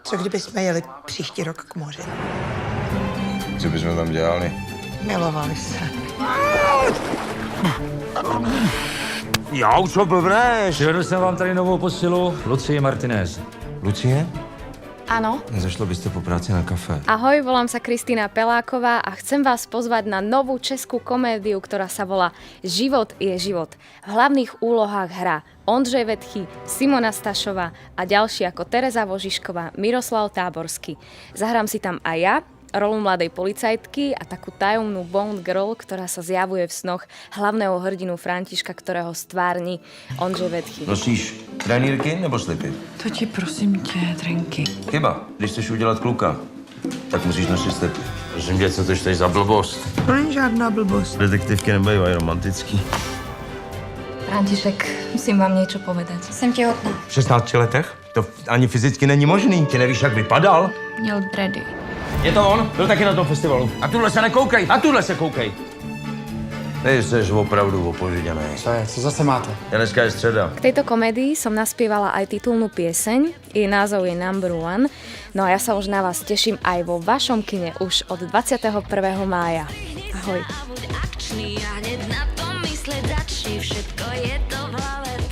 Co kdyby jsme jeli příští rok k moři? Co bychom tam dělali? Milovali se. Jo, co blbneš? Přivedl jsem vám tady novou posilu, Lucie Martinez. Lucie? Áno. Nezašlo byste po práci na kafe? Ahoj, volám sa Kristýna Peláková a chcem vás pozvať na novú českú komédiu, ktorá sa volá Život je život. V hlavných úlohách hrá Ondřej Vetchy, Simona Stašová a ďalší ako Tereza Vožišková, Miroslav Táborský. Zahrám si tam aj ja, rolu mladej policajtky a takú tajomnú Bond girl, ktorá sa zjavuje v snoch hlavného hrdinu Františka, ktorého stvárni Ondřej Vetchy. Nosíš trenýrky nebo slipy? To ti prosím tě, drinky. Chyba. Když chceš udělat kluka, tak musíš nosit slipy. Prosím tě, co to čteš za blbost? To není žádná blbost. Detektivky nebývají romantický. František, musím vám niečo povedať. Jsem těhotná. V 16 letech? To ani fyzicky není možný. Ty nevíš, jak vypadal? Měl dready. Je to on? Byl taky na tom festivalu. A tuhle se nekoukej, na tuhle se koukej. Ty jsi opravdu opožděný. Co je? Co zase máte? Dneska je středa. K tejto komédii som naspievala aj titulnú pieseň, jej názov je Number One, no a ja sa už na vás teším aj vo vašom kine už od 21. mája. Ahoj. Buď akčný a hneď na to mysleť začni, všetko je to v hlave.